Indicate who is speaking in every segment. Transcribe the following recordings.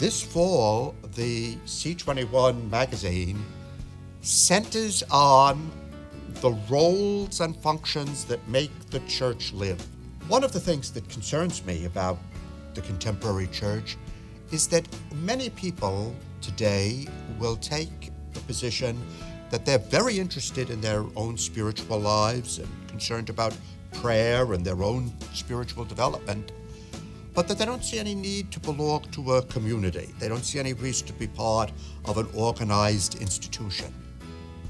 Speaker 1: This fall, the C21 magazine centers on the roles and functions that make the church live. One of the things that concerns me about the contemporary church is that many people today will take the position that they're very interested in their own spiritual lives and concerned about prayer and their own spiritual development, but that they don't see any need to belong to a community. They don't see any reason to be part of an organized institution.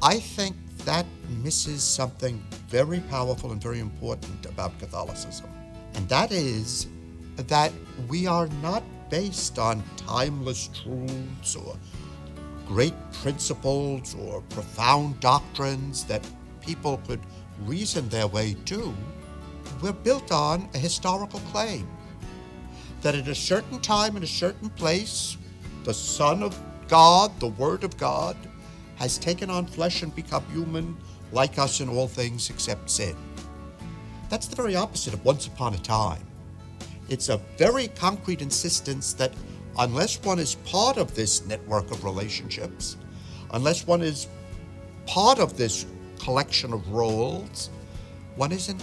Speaker 1: I think that misses something very powerful and very important about Catholicism, and that is that we are not based on timeless truths or great principles or profound doctrines that people could reason their way to. We're built on a historical claim that at a certain time in a certain place, the Son of God, the Word of God, has taken on flesh and become human like us in all things except sin. That's the very opposite of once upon a time. It's a very concrete insistence that unless one is part of this network of relationships, unless one is part of this collection of roles, one isn't,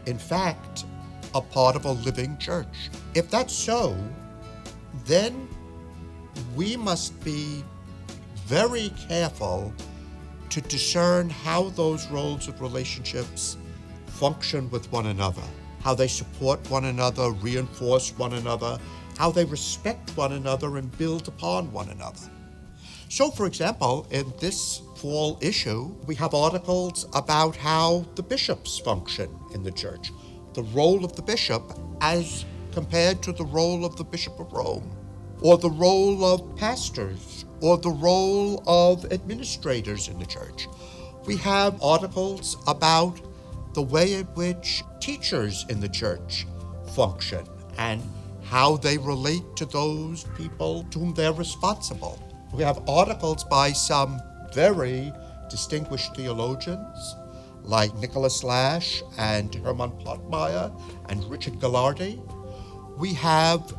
Speaker 1: in fact, a part of a living church. If that's so, then we must be very careful to discern how those roles of relationships function with one another, how they support one another, reinforce one another, how they respect one another and build upon one another. So, for example, in this fall issue, we have articles about how the bishops function in the church, the role of the bishop as compared to the role of the Bishop of Rome, or the role of pastors, or the role of administrators in the church. We have articles about the way in which teachers in the church function and how they relate to those people to whom they're responsible. We have articles by some very distinguished theologians like Nicholas Lash and Hermann Pottmeyer and Richard Gallardi. We have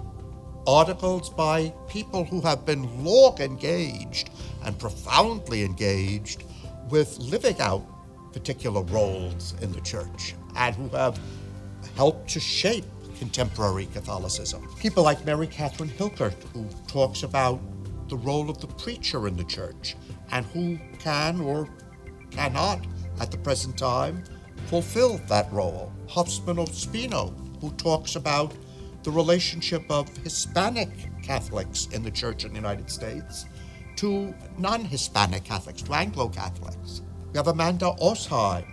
Speaker 1: articles by people who have been long engaged and profoundly engaged with living out particular roles in the church and who have helped to shape contemporary Catholicism. People like Mary Catherine Hilkert, who talks about the role of the preacher in the church and who can or cannot at the present time fulfill that role. Huffman Ospino, who talks about the relationship of Hispanic Catholics in the church in the United States to non-Hispanic Catholics, to Anglo-Catholics. We have Amanda Osheim,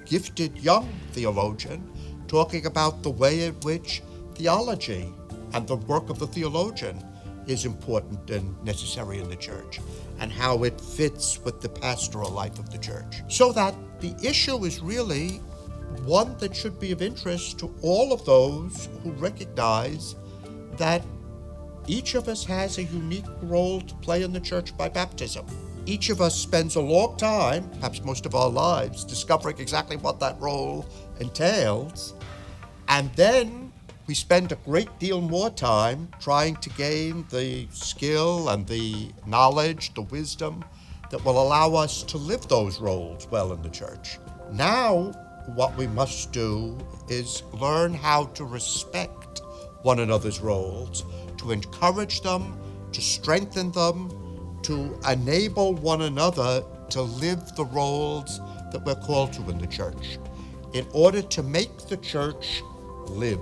Speaker 1: gifted young theologian, talking about the way in which theology and the work of the theologian is important and necessary in the church, and how it fits with the pastoral life of the church. So that the issue is really one that should be of interest to all of those who recognize that each of us has a unique role to play in the church by baptism. Each of us spends a long time, perhaps most of our lives, discovering exactly what that role entails, and then we spend a great deal more time trying to gain the skill and the knowledge, the wisdom that will allow us to live those roles well in the church. Now, what we must do is learn how to respect one another's roles, to encourage them, to strengthen them, to enable one another to live the roles that we're called to in the church, in order to make the church live.